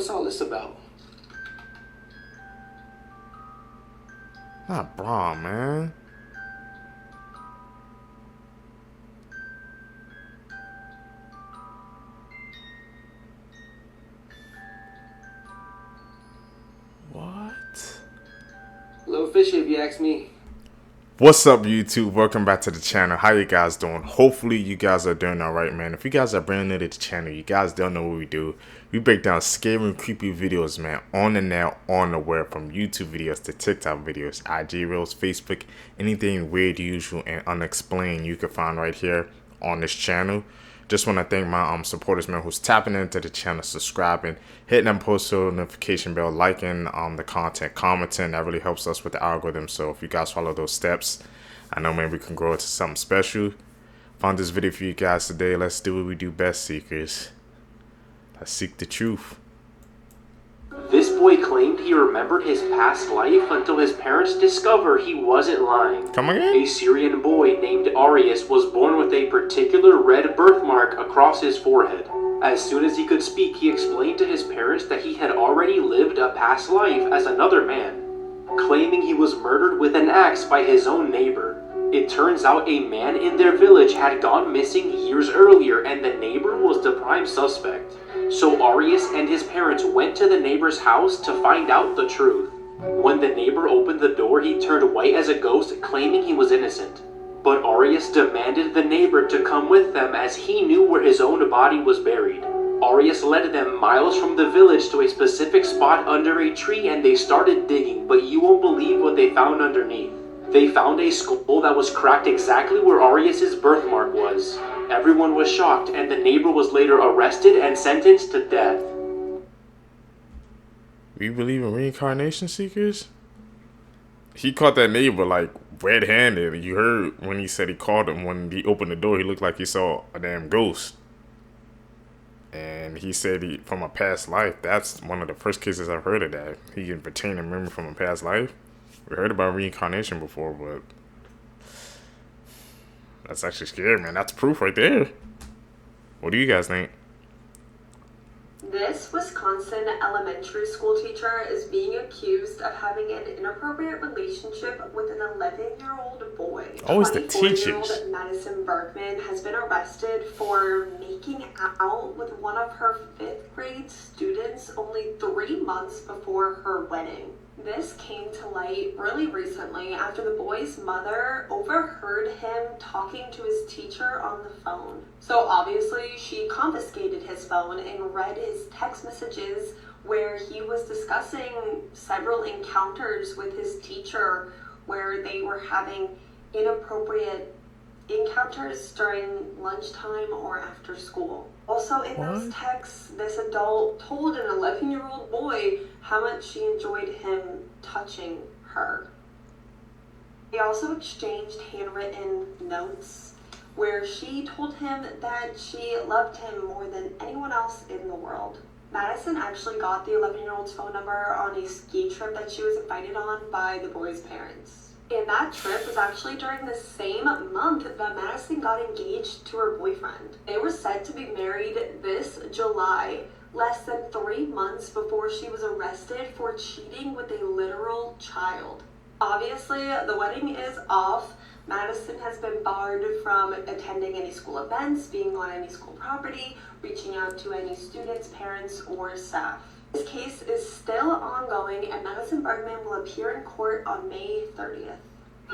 What's all this about? Not Braun, man. What? A little fishy if you ask me. What's up, YouTube? Welcome back to the channel. How you guys doing? Hopefully you guys are doing alright, man. If you guys are brand new to the channel, you guys don't know what we do. We break down scary and creepy videos, man, on the net, on the web, from YouTube videos to TikTok videos, IG Reels, Facebook, anything weird, usual, and unexplained you can find right here on this channel. Just want to thank my supporters, man, who's tapping into the channel, subscribing, hitting that post notification bell, liking the content, commenting. That really helps us with the algorithm. So if you guys follow those steps, I know, man, we can grow into something special. Found this video for you guys today. Let's do what we do best, seekers. Let's seek the truth. This boy claimed he remembered his past life until his parents discovered he wasn't lying. Come again? A Syrian boy named Arius was born with a particular red birthmark across his forehead. As soon as he could speak, he explained to his parents that he had already lived a past life as another man, claiming he was murdered with an axe by his own neighbor. It turns out a man in their village had gone missing years earlier, and the neighbor was the prime suspect. So Arius and his parents went to the neighbor's house to find out the truth. When the neighbor opened the door, he turned white as a ghost, claiming he was innocent. But Arius demanded the neighbor to come with them as he knew where his own body was buried. Arius led them miles from the village to a specific spot under a tree, and they started digging, but you won't believe what they found underneath. They found a skull that was cracked exactly where Arius's birthmark was. Everyone was shocked, and the neighbor was later arrested and sentenced to death. We believe in reincarnation, seekers? He caught that neighbor like red-handed. You heard when he said he called him. When he opened the door, he looked like he saw a damn ghost. And he said from a past life. That's one of the first cases I've heard of that. He can retain a memory from a past life. We heard about reincarnation before, but that's actually scary, man. That's proof right there. What do you guys think? This Wisconsin elementary school teacher is being accused of having an inappropriate relationship with an 11-year-old boy. Always the teachers. 24-year-old Madison Bergman has been arrested for making out with one of her 5th grade students only 3 months before her wedding. This came to light really recently after the boy's mother overheard him talking to his teacher on the phone. So obviously she confiscated his phone and read his text messages where he was discussing several encounters with his teacher where they were having inappropriate encounters during lunchtime or after school. Also in those texts, this adult told an 11-year-old boy how much she enjoyed him touching her. They also exchanged handwritten notes where she told him that she loved him more than anyone else in the world. Madison actually got the 11-year-old's phone number on a ski trip that she was invited on by the boy's parents. And that trip was actually during the same month that Madison got engaged to her boyfriend. They were set to be married this July, less than 3 months before she was arrested for cheating with a literal child. Obviously, the wedding is off. Madison has been barred from attending any school events, being on any school property, reaching out to any students, parents, or staff. This case is still ongoing, and Madison Bergman will appear in court on May 30th.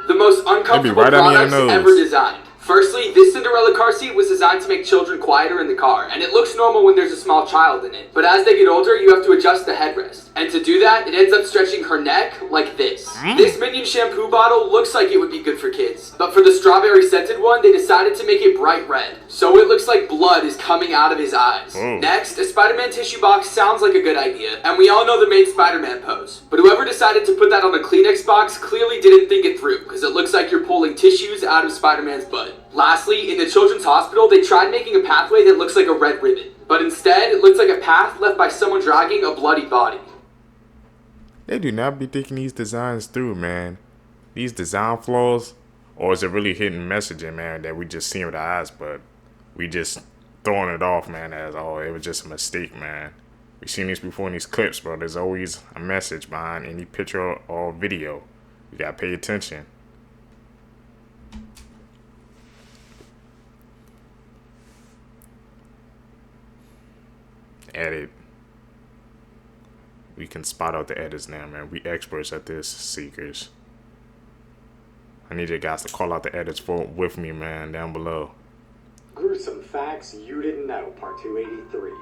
The most uncomfortable products ever designed. Firstly, this Cinderella car seat was designed to make children quieter in the car, and it looks normal when there's a small child in it. But as they get older, you have to adjust the headrest. And to do that, it ends up stretching her neck like this. This Minion shampoo bottle looks like it would be good for kids. But for the strawberry scented one, they decided to make it bright red. So it looks like blood is coming out of his eyes. Next, a Spider-Man tissue box sounds like a good idea. And we all know the main Spider-Man pose. But whoever decided to put that on a Kleenex box clearly didn't think it through, because it looks like you're pulling tissues out of Spider-Man's butt. Lastly, in the children's hospital, they tried making a pathway that looks like a red ribbon. But instead, it looks like a path left by someone dragging a bloody body. They do not be thinking these designs through, man. These design flaws, or is it really hidden messaging, man, that we just see with our eyes, but we just throwing it off, man, as, oh, it was just a mistake, man. We've seen these before in these clips, bro. There's always a message behind any picture or video. You gotta pay attention. Edit. We can spot out the edits now, man. We experts at this, seekers. I need you guys to call out the edits with me, man, down below. Gruesome facts you didn't know, part 283.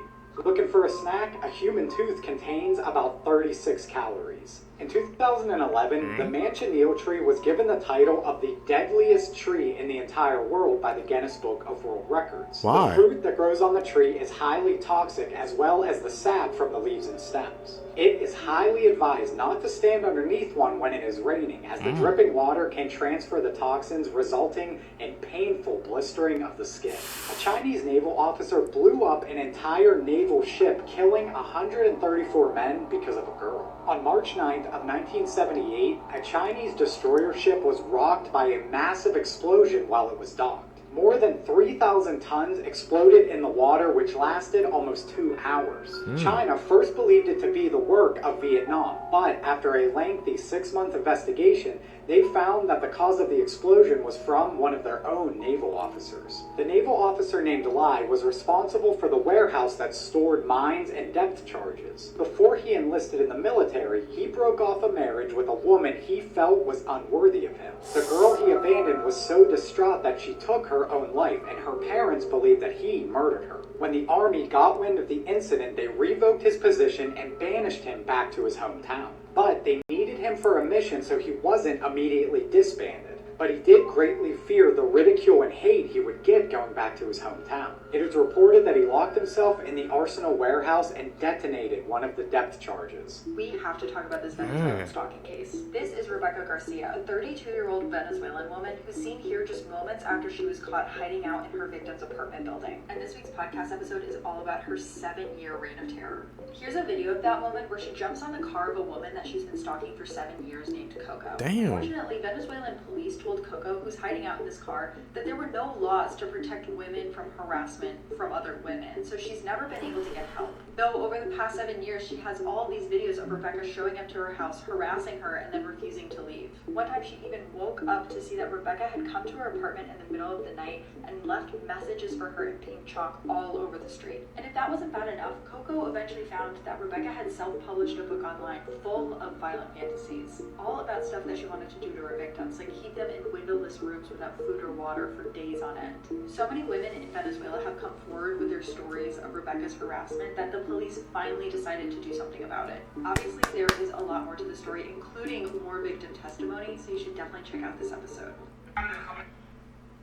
Looking for a snack? A human tooth contains about 36 calories. In 2011, the manchineel tree was given the title of the deadliest tree in the entire world by the Guinness Book of World Records. Why? The fruit that grows on the tree is highly toxic, as well as the sap from the leaves and stems. It is highly advised not to stand underneath one when it is raining, as the dripping water can transfer the toxins, resulting in painful blistering of the skin. A Chinese naval officer blew up an entire naval ship, killing 134 men because of a girl. On March 9th of 1978, a Chinese destroyer ship was rocked by a massive explosion while it was docked. More than 3,000 tons exploded in the water, which lasted almost 2 hours. China first believed it to be the work of Vietnam, but after a lengthy 6-month investigation, they found that the cause of the explosion was from one of their own naval officers. The naval officer named Lai was responsible for the warehouse that stored mines and depth charges. Before he enlisted in the military, he broke off a marriage with a woman he felt was unworthy of him. The girl he abandoned was so distraught that she took her own life, and her parents believed that he murdered her. When the army got wind of the incident, they revoked his position and banished him back to his hometown. But they needed him for a mission, so he wasn't immediately disbanded. But he did greatly fear the ridicule and hate he would get going back to his hometown. It is reported that he locked himself in the Arsenal warehouse and detonated one of the depth charges. We have to talk about this Venezuelan stalking case. This is Rebecca Garcia, a 32-year-old Venezuelan woman who's seen here just moments after she was caught hiding out in her victim's apartment building. And this week's podcast episode is all about her 7-year reign of terror. Here's a video of that moment where she jumps on the car of a woman that she's been stalking for 7 years named Coco. Damn. Fortunately, Venezuelan police told Coco, who's hiding out in this car, that there were no laws to protect women from harassment from other women, so she's never been able to get help. Though over the past 7 years, she has all these videos of Rebecca showing up to her house, harassing her, and then refusing to leave. One time she even woke up to see that Rebecca had come to her apartment in the middle of the night and left messages for her in pink chalk all over the street. And if that wasn't bad enough, Coco eventually found that Rebecca had self-published a book online full of violent fantasies, all about stuff that she wanted to do to her victims, like keep them in windowless rooms without food or water for days on end. So many women in Venezuela have come forward with their stories of Rebecca's harassment that the police finally decided to do something about it. Obviously, there is a lot more to the story, including more victim testimony, so you should definitely check out this episode.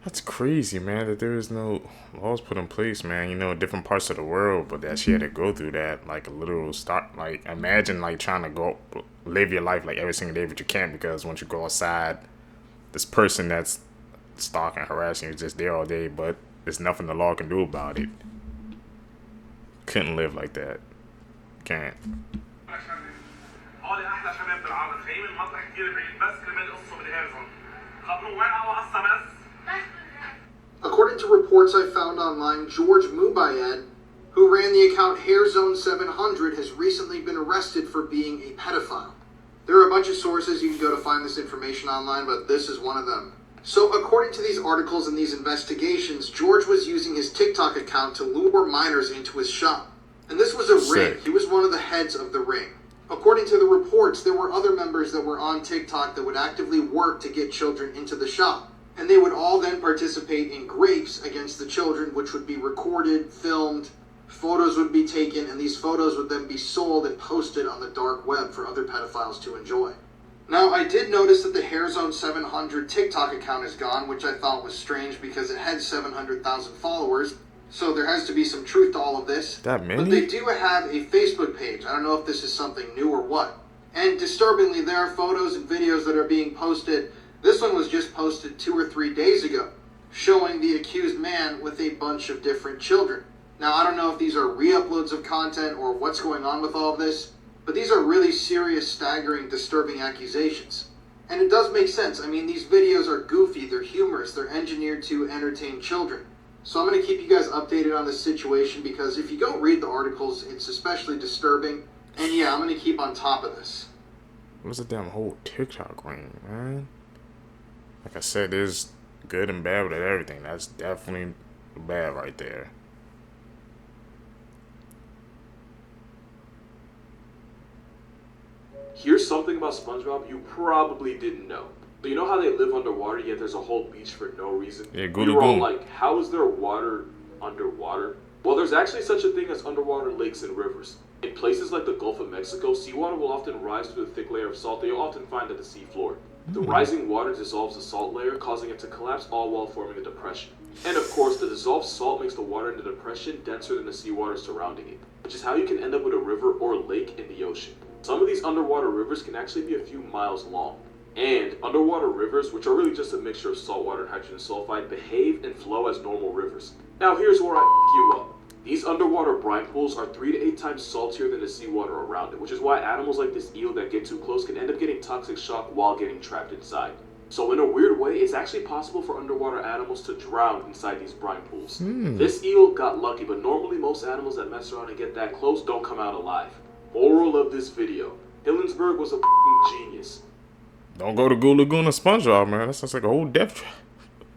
That's crazy, man, that there is no laws put in place, man, you know, in different parts of the world, but that she had to go through that, like a literal start. Like, imagine, like, trying to go live your life, like, every single day, but you can't, because once you go outside, this person that's stalking, harassing you is just there all day, but there's nothing the law can do about it. Couldn't live like that. Can't. According to reports I found online, George Mubayed, who ran the account HairZone700, has recently been arrested for being a pedophile. There are a bunch of sources you can go to find this information online, but this is one of them. So according to these articles and these investigations, George was using his TikTok account to lure minors into his shop. And this was a ring. He was one of the heads of the ring. According to the reports, there were other members that were on TikTok that would actively work to get children into the shop. And they would all then participate in grapes against the children, which would be recorded, filmed, photos would be taken, and these photos would then be sold and posted on the dark web for other pedophiles to enjoy. Now, I did notice that the HairZone700 TikTok account is gone, which I thought was strange because it had 700,000 followers, so there has to be some truth to all of this. That many? But they do have a Facebook page. I don't know if this is something new or what. And disturbingly, there are photos and videos that are being posted. This one was just posted 2 or 3 days ago, showing the accused man with a bunch of different children. Now, I don't know if these are re-uploads of content or what's going on with all of this, but these are really serious, staggering, disturbing accusations. And it does make sense. I mean, these videos are goofy, they're humorous, they're engineered to entertain children. So I'm going to keep you guys updated on this situation because if you go read the articles, it's especially disturbing. And yeah, I'm going to keep on top of this. What's the damn whole TikTok ring, man? Like I said, there's good and bad with everything. That's definitely bad right there. Here's something about SpongeBob you probably didn't know. So you know how they live underwater, yet there's a whole beach for no reason? Yeah, we were all like, how is there water underwater? Well, there's actually such a thing as underwater lakes and rivers. In places like the Gulf of Mexico, seawater will often rise through a thick layer of salt that you'll often find at the seafloor. The rising water dissolves the salt layer, causing it to collapse, all while forming a depression. And of course, the dissolved salt makes the water in the depression denser than the seawater surrounding it, which is how you can end up with a river or lake in the ocean. Some of these underwater rivers can actually be a few miles long. And underwater rivers, which are really just a mixture of saltwater and hydrogen sulfide, behave and flow as normal rivers. Now here's where I f*** you up. These underwater brine pools are 3 to 8 times saltier than the seawater around it, which is why animals like this eel that get too close can end up getting toxic shock while getting trapped inside. So in a weird way, it's actually possible for underwater animals to drown inside these brine pools. This eel got lucky, but normally most animals that mess around and get that close don't come out alive. Moral of this video, Hillenburg was a genius. Don't go to Goo Lagoon or SpongeBob, man. That sounds like a whole death trap.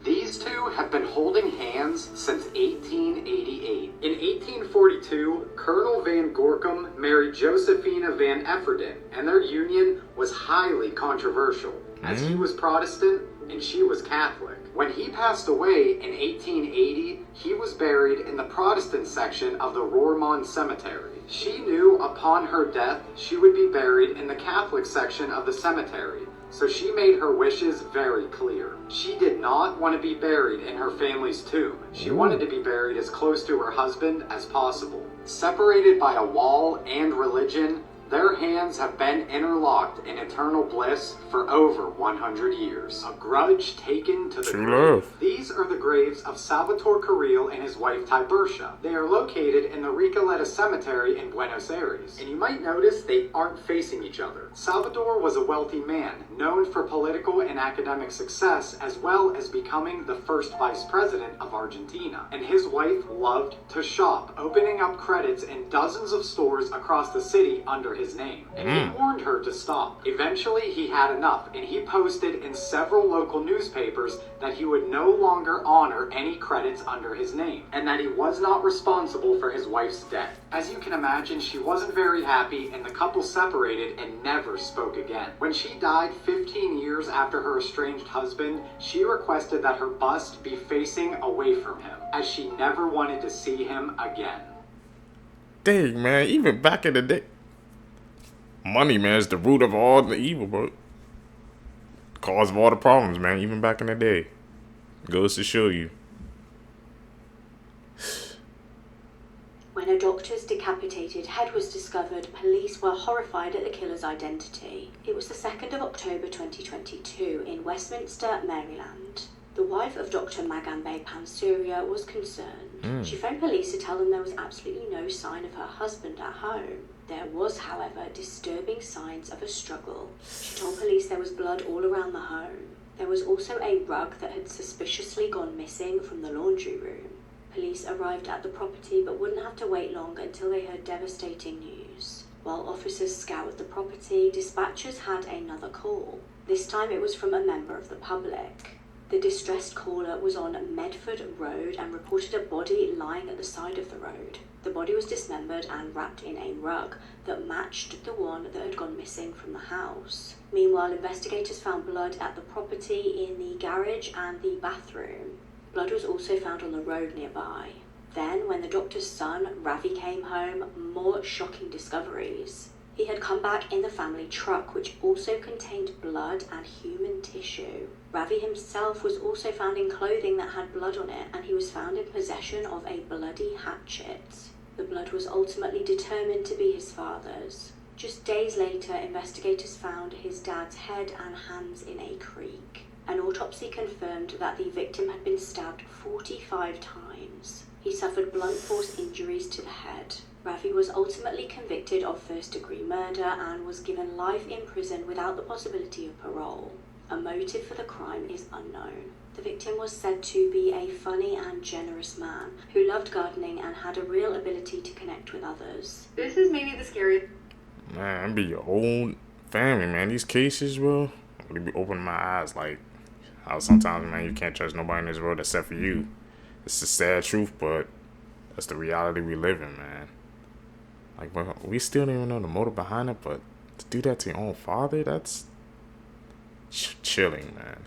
These two have been holding hands since 1888. In 1842, Colonel Van Gorkum married Josephina Van Efferden, and their union was highly controversial, as he was Protestant and she was Catholic. When he passed away in 1880, he was buried in the Protestant section of the Roermond Cemetery. She knew upon her death she would be buried in the Catholic section of the cemetery, so she made her wishes very clear. She did not want to be buried in her family's tomb. She wanted to be buried as close to her husband as possible. Separated by a wall and religion, their hands have been interlocked in eternal bliss for over 100 years. A grudge taken to the grave. These are the graves of Salvatore Carril and his wife Tibercia. They are located in the Recoleta Cemetery in Buenos Aires. And you might notice they aren't facing each other. Salvatore was a wealthy man, known for political and academic success, as well as becoming the first vice president of Argentina. And his wife loved to shop, opening up credits in dozens of stores across the city under his name, and he warned her to stop. Eventually he had enough, and he posted in several local newspapers that he would no longer honor any credits under his name, and that he was not responsible for his wife's death. As you can imagine, she wasn't very happy, and the couple separated and never spoke again. When she died 15 years after her estranged husband, she requested that her bust be facing away from him, as she never wanted to see him again. Dang, man, even back in the day, money, man, is the root of all the evil, bro. Cause of all the problems, man, even back in the day. Goes to show you. When a doctor's decapitated head was discovered, police were horrified at the killer's identity. It was the 2nd of October 2022 in Westminster, Maryland. The wife of Dr. Magambe Pansuria was concerned. She phoned police to tell them there was absolutely no sign of her husband at home. There was, however, disturbing signs of a struggle. She told police there was blood all around the home. There was also a rug that had suspiciously gone missing from the laundry room. Police arrived at the property but wouldn't have to wait long until they heard devastating news. While officers scoured the property, dispatchers had another call. This time it was from a member of the public. The distressed caller was on Medford Road and reported a body lying at the side of the road. The body was dismembered and wrapped in a rug that matched the one that had gone missing from the house. Meanwhile, investigators found blood at the property in the garage and the bathroom. Blood was also found on the road nearby. Then, when the doctor's son, Ravi, came home, more shocking discoveries. He had come back in the family truck, which also contained blood and human tissue. Ravi himself was also found in clothing that had blood on it, and he was found in possession of a bloody hatchet. The blood was ultimately determined to be his father's. Just days later, investigators found his dad's head and hands in a creek. An autopsy confirmed that the victim had been stabbed 45 times. He suffered blunt force injuries to the head. Ravi was ultimately convicted of first-degree murder and was given life in prison without the possibility of parole. A motive for the crime is unknown. The victim was said to be a funny and generous man who loved gardening and had a real ability to connect with others. This is maybe the scariest. Man, that'd be your whole family, man. These cases, bro, really be opening my eyes. Like, how sometimes, man, you can't trust nobody in this world except for you. It's the sad truth, but that's the reality we live in, man. Like, well, we still don't even know the motive behind it, but to do that to your own father, that's chilling, man.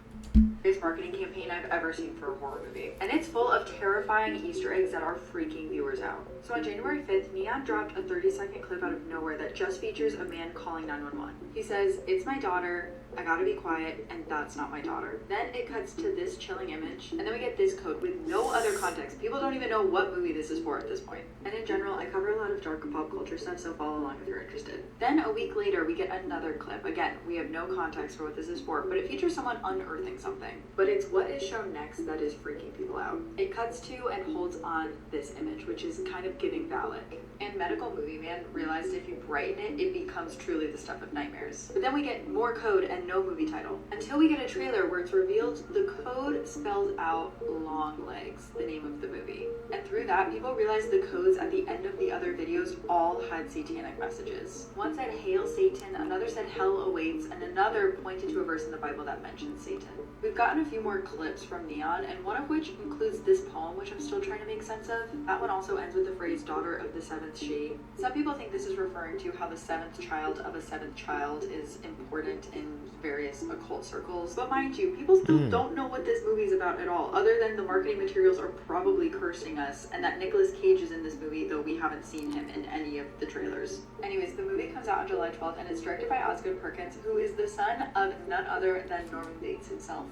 Marketing campaign I've ever seen for a horror movie. And it's full of terrifying Easter eggs that are freaking viewers out. So on January 5th, Neon dropped a 30-second clip out of nowhere that just features a man calling 911. He says, "It's my daughter, I gotta be quiet, and that's not my daughter." Then it cuts to this chilling image, and then we get this code with no other context. People don't even know what movie this is for at this point. And in general, I cover a lot of dark pop culture stuff, so follow along if you're interested. Then a week later, we get another clip. Again, we have no context for what this is for, but it features someone unearthing something. But it's what is shown next that is freaking people out. It cuts to and holds on this image, which is kind of giving Valak. And Medical Movie Man realized if you brighten it, it becomes truly the stuff of nightmares. But then we get more code and no movie title. Until we get a trailer where it's revealed the code spells out long legs, the name of the movie. And through that, people realized the codes at the end of the other videos all had satanic messages. One said, "Hail Satan," another said, "Hell awaits," and another pointed to a verse in the Bible that mentions Satan. We've gotten a few more clips from Neon, and one of which includes this poem, which I'm still trying to make sense of. That one also ends with the phrase, "daughter of the seventh shade." Some people think this is referring to how the seventh child of a seventh child is important in various occult circles. But mind you, people still don't know what this movie is about at all, other than the marketing materials are probably cursing us, and that Nicolas Cage is in this movie, though we haven't seen him in any of the trailers. Anyways, the movie comes out on July 12th, and it's directed by Osgood Perkins, who is the son of none other than Norman Bates himself.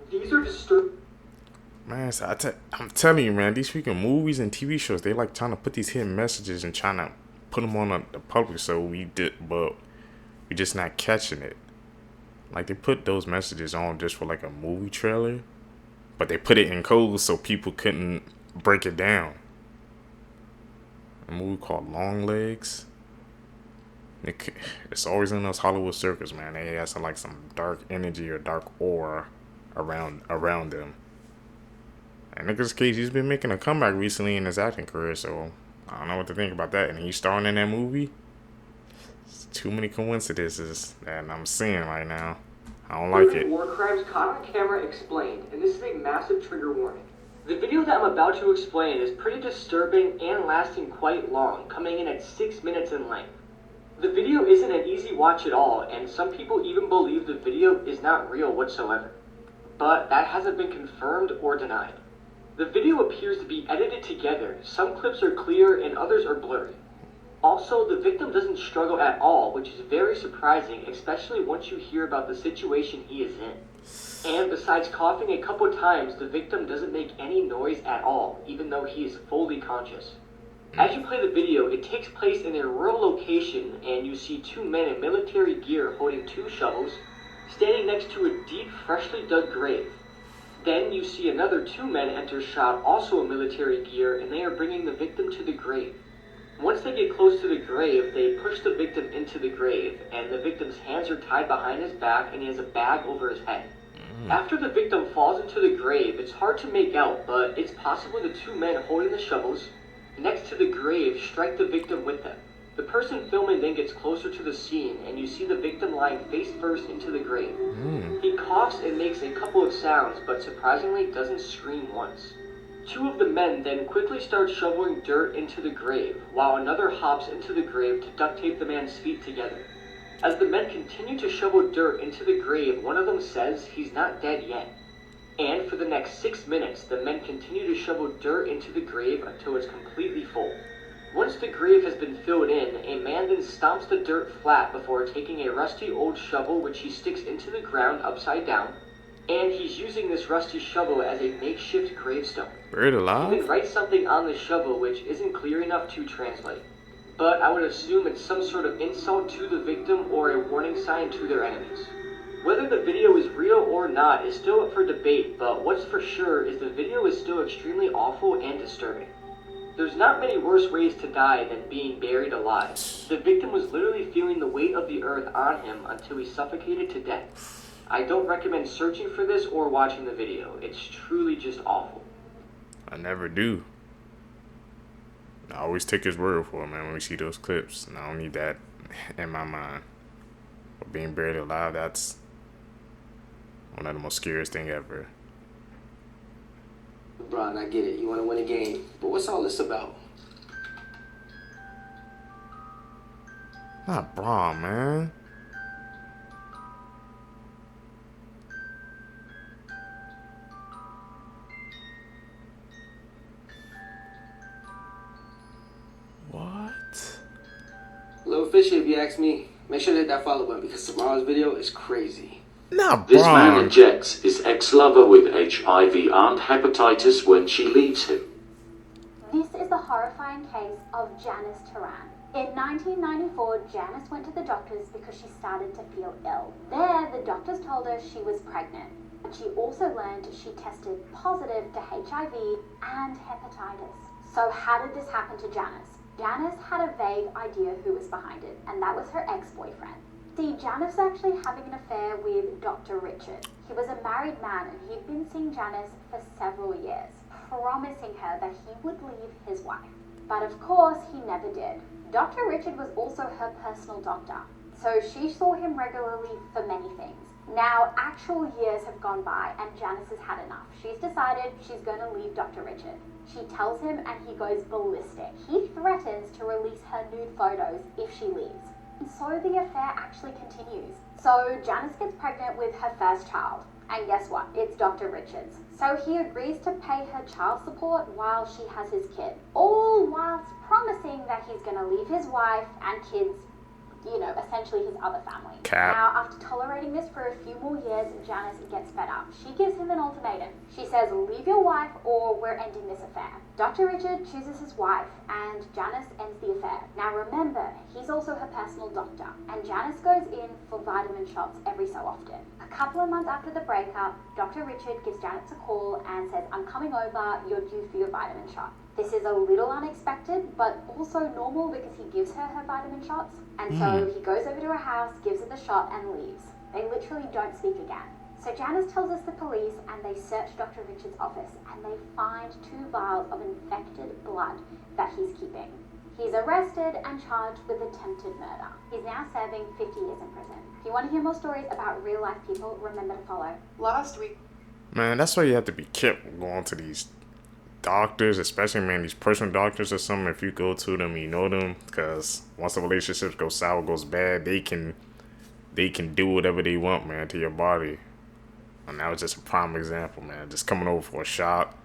These are disturbing. Man, so I'm telling you, man, these freaking movies and TV shows, they like trying to put these hidden messages and trying to put them on the public, so but we just not catching it. Like, they put those messages on just for like a movie trailer, but they put it in code so people couldn't break it down. A movie called Long Legs. It's always in those Hollywood circles, man. They have some, like, some dark energy or dark aura around them. And Nicolas Cage, he's been making a comeback recently in his acting career, so I don't know what to think about that. And he's starring in that movie. It's too many coincidences that I'm seeing right now. I don't like it. War crimes caught on camera explained, and this is a massive trigger warning. The video that I'm about to explain is pretty disturbing and lasting quite long, coming in at 6 minutes in length. The video isn't an easy watch at all, and some people even believe the video is not real whatsoever. But that hasn't been confirmed or denied. The video appears to be edited together. Some clips are clear and others are blurry. Also, the victim doesn't struggle at all, which is very surprising, especially once you hear about the situation he is in. And besides coughing a couple times, the victim doesn't make any noise at all, even though he is fully conscious. As you play the video, it takes place in a rural location, and you see two men in military gear holding two shovels, standing next to a deep, freshly dug grave. Then you see another two men enter shot, also in military gear, and they are bringing the victim to the grave. Once they get close to the grave, they push the victim into the grave, and the victim's hands are tied behind his back, and he has a bag over his head. After the victim falls into the grave, it's hard to make out, but it's possible the two men holding the shovels next to the grave strike the victim with them. The person filming then gets closer to the scene, and you see the victim lying face first into the grave. He coughs and makes a couple of sounds, but surprisingly doesn't scream once. Two of the men then quickly start shoveling dirt into the grave, while another hops into the grave to duct tape the man's feet together. As the men continue to shovel dirt into the grave, one of them says he's not dead yet. And for the next 6 minutes, the men continue to shovel dirt into the grave until it's completely full. Once the grave has been filled in, a man then stomps the dirt flat before taking a rusty old shovel which he sticks into the ground upside down, and he's using this rusty shovel as a makeshift gravestone. Buried alive? He then writes something on the shovel which isn't clear enough to translate, but I would assume it's some sort of insult to the victim or a warning sign to their enemies. Whether the video is real or not is still up for debate, but what's for sure is the video is still extremely awful and disturbing. There's not many worse ways to die than being buried alive. The victim was literally feeling the weight of the earth on him until he suffocated to death. I don't recommend searching for this or watching the video. It's truly just awful. I never do. I always take his word for it, man, when we see those clips. And I don't need that in my mind. But being buried alive, that's one of the most scariest thing ever. Bron, I get it. You want to win a game. But what's all this about? Not Braun, man. What? Little fishy, if you ask me. Make sure to hit that follow button because tomorrow's video is crazy. Not This man Braun. injects his ex-lover with HIV and hepatitis when she leaves him. This is the horrifying case of Janice Turan. In 1994, Janice went to the doctors because she started to feel ill. There, the doctors told her she was pregnant. But she also learned she tested positive to HIV and hepatitis. So how did this happen to Janice? Janice had a vague idea who was behind it, and that was her ex-boyfriend. See, Janice was actually having an affair with Dr. Richard. He was a married man and he'd been seeing Janice for several years, promising her that he would leave his wife. But of course, he never did. Dr. Richard was also her personal doctor, so she saw him regularly for many things. Now, actual years have gone by and Janice has had enough. She's decided she's going to leave Dr. Richard. She tells him and he goes ballistic. He threatens to release her nude photos if she leaves. And so the affair actually continues. So Janice gets pregnant with her first child. And guess what? It's Dr. Richards. So he agrees to pay her child support while she has his kid. All whilst promising that he's going to leave his wife and kids, you know, essentially his other family. Cap. Now, after tolerating this for a few more years, Janice gets fed up. She gives him an ultimatum. She says, leave your wife or we're ending this affair. Dr. Richard chooses his wife and Janice ends the affair. Now remember, he's also her personal doctor and Janice goes in for vitamin shots every so often. A couple of months after the breakup, Dr. Richard gives Janice a call and says, I'm coming over, you're due for your vitamin shot. This is a little unexpected, but also normal because he gives her vitamin shots. And so he goes over to her house, gives her the shot, and leaves. They literally don't speak again. So Janice tells us the police, and they search Dr. Richard's office, and they find 2 vials of infected blood that he's keeping. He's arrested and charged with attempted murder. He's now serving 50 years in prison. If you want to hear more stories about real-life people, remember to follow. Last week, Man, that's why you have to be careful going to these doctors, especially, man, these personal doctors or something. If you go to them, you know them, because once the relationships go sour, goes bad, they can do whatever they want, man, to your body. And that was just a prime example, man. Just coming over for a shot.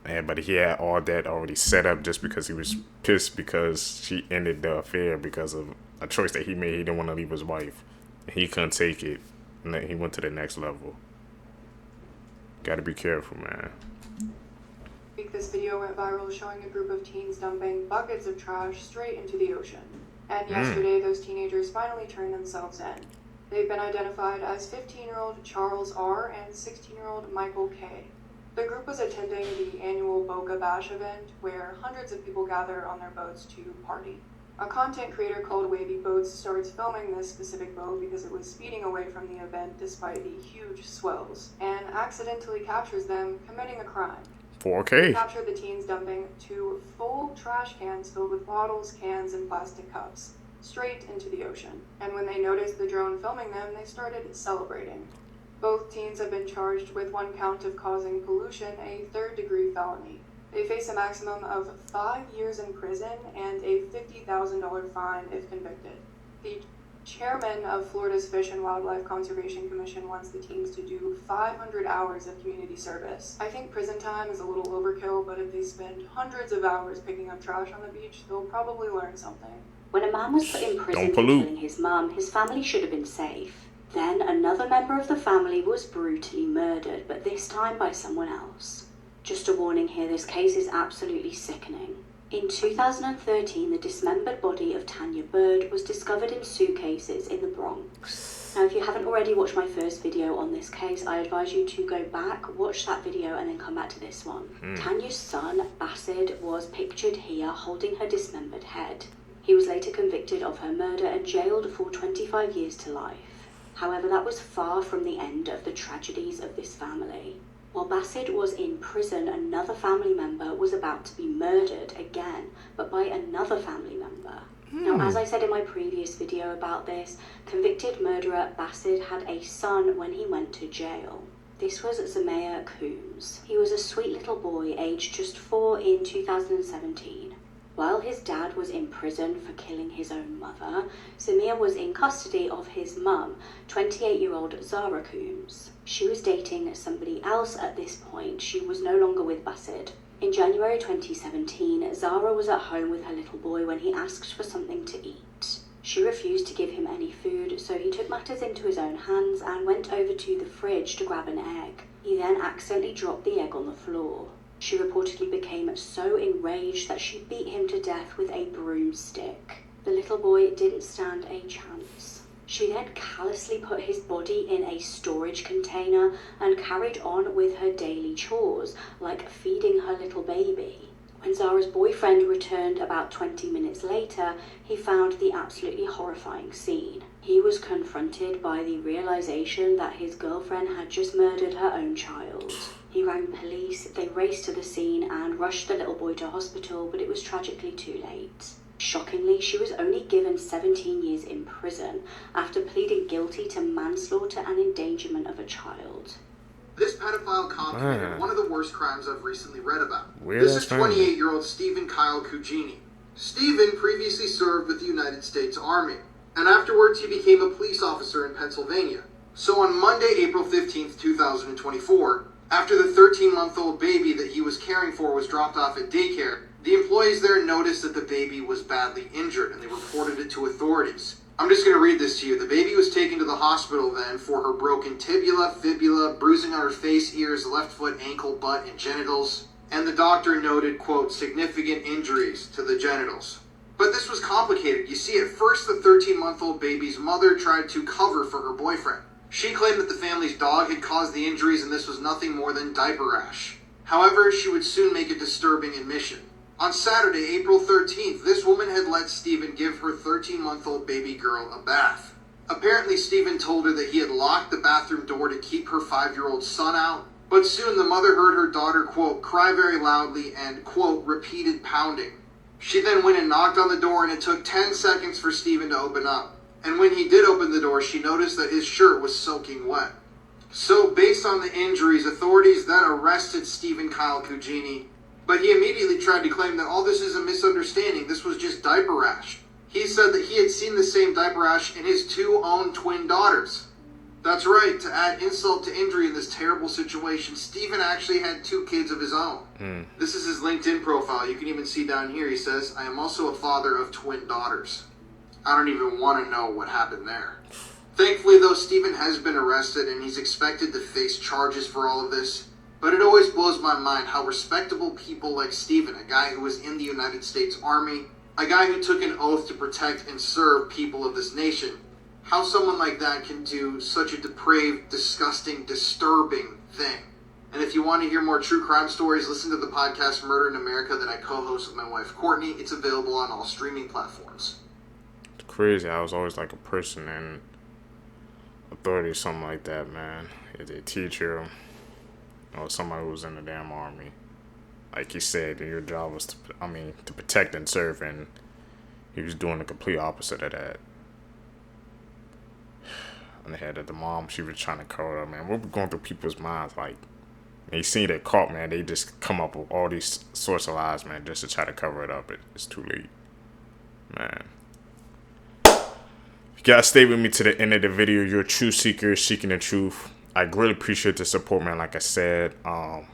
And but he had all that already set up just because he was pissed because she ended the affair because of a choice that he made. He didn't want to leave his wife. And he couldn't take it. And then he went to the next level. Gotta be careful, man. this video went viral showing a group of teens dumping buckets of trash straight into the ocean. And yesterday, those teenagers finally turned themselves in. They've been identified as 15-year-old Charles R. and 16-year-old Michael K. The group was attending the annual Boca Bash event, where hundreds of people gather on their boats to party. A content creator called Wavy Boats starts filming this specific boat because it was speeding away from the event despite the huge swells, and accidentally captures them committing a crime. 4K. They captured the teens dumping 2 full trash cans filled with bottles, cans, and plastic cups straight into the ocean. And when they noticed the drone filming them, they started celebrating. Both teens have been charged with 1 count of causing pollution, a 3rd-degree felony. They face a maximum of 5 years in prison and a $50,000 fine if convicted. The chairman of Florida's Fish and Wildlife Conservation Commission wants the teens to do 500 hours of community service. I think prison time is a little overkill, but if they spend hundreds of hours picking up trash on the beach, they'll probably learn something. When a man was put in prison for killing his mum, his family should have been safe. Then another member of the family was brutally murdered, but this time by someone else. Just a warning here, this case is absolutely sickening. In 2013, the dismembered body of Tanya Bird was discovered in suitcases in the Bronx. Now, if you haven't already watched my first video on this case, I advise you to go back, watch that video, and then come back to this one. Tanya's son, Basid, was pictured here holding her dismembered head. He was later convicted of her murder and jailed for 25 years to life. However, that was far from the end of the tragedies of this family. While Bassett was in prison, another family member was about to be murdered again, but by another family member. Now, as I said in my previous video about this, convicted murderer Bassett had a son when he went to jail. This was Zamea Coombs. He was a sweet little boy, aged just 4 in 2017. While his dad was in prison for killing his own mother, Zamea was in custody of his mum, 28-year-old Zara Coombs. She was dating somebody else at this point. She was no longer with Bassett. In January 2017, Zara was at home with her little boy when he asked for something to eat. She refused to give him any food, so he took matters into his own hands and went over to the fridge to grab an egg. He then accidentally dropped the egg on the floor. She reportedly became so enraged that she beat him to death with a broomstick. The little boy didn't stand a chance. She then callously put his body in a storage container and carried on with her daily chores, like feeding her little baby. When Zara's boyfriend returned about 20 minutes later, he found the absolutely horrifying scene. He was confronted by the realization that his girlfriend had just murdered her own child. He rang police, they raced to the scene and rushed the little boy to hospital, but it was tragically too late. Shockingly, she was only given 17 years in prison after pleading guilty to manslaughter and endangerment of a child. This pedophile cop committed one of the worst crimes I've recently read about. Weird This is 28-year-old Stephen Kyle Cugini. Stephen previously served with the United States Army, and afterwards he became a police officer in Pennsylvania. So on Monday, April 15th, 2024, after the 13-month-old baby that he was caring for was dropped off at daycare, the employees there noticed that the baby was badly injured, and they reported it to authorities. I'm just going to read this to you. The baby was taken to the hospital then for her broken tibia, fibula, bruising on her face, ears, left foot, ankle, butt, and genitals. And the doctor noted, quote, significant injuries to the genitals. But this was complicated. You see, at first the 13-month-old baby's mother tried to cover for her boyfriend. She claimed that the family's dog had caused the injuries and this was nothing more than diaper rash. However, she would soon make a disturbing admission. On Saturday, April 13th, this woman had let Stephen give her 13-month-old baby girl a bath. Apparently, Stephen told her that he had locked the bathroom door to keep her 5-year-old son out, but soon the mother heard her daughter, quote, cry very loudly and, quote, repeated pounding. She then went and knocked on the door, and it took 10 seconds for Stephen to open up. And when he did open the door, she noticed that his shirt was soaking wet. So, based on the injuries, authorities then arrested Stephen Kyle Cugini, but he immediately tried to claim that all this is a misunderstanding. This was just diaper rash. He said that he had seen the same diaper rash in his 2 own twin daughters. That's right, to add insult to injury in this terrible situation, Stephen actually had 2 kids of his own. This is his LinkedIn profile. You can even see down here, he says, I am also a father of twin daughters. I don't even want to know what happened there. Thankfully, though, Stephen has been arrested and he's expected to face charges for all of this. But it always blows my mind how respectable people like Stephen, a guy who was in the United States Army, a guy who took an oath to protect and serve people of this nation, how someone like that can do such a depraved, disgusting, disturbing thing. And if you want to hear more true crime stories, listen to the podcast Murder in America that I co-host with my wife Courtney. It's available on all streaming platforms. It's crazy. I was always like a person in authority or something like that, man. If they teach you, or somebody who was in the damn army. Like you said, your job was to protect and serve, and he was doing the complete opposite of that. On the head of the mom, she was trying to cover her, man. What was going through people's minds? Like, they see that caught, man, they just come up with all these sorts of lies, man, just to try to cover it up. It's too late, man. You guys stay with me to the end of the video. You're a true seeker, seeking the truth. I greatly appreciate the support, man. Like I said,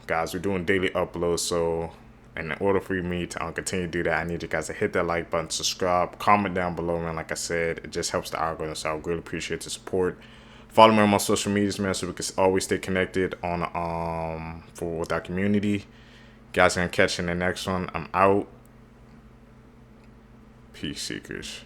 guys, we're doing daily uploads, so in order for me to continue to do that, I need you guys to hit that like button, subscribe, comment down below, man. Like I said, it just helps the algorithm, so I really appreciate the support. Follow me on my social medias, man, so we can always stay connected on with our community. Guys, gonna catch you in the next one. I'm out. Peace, seekers.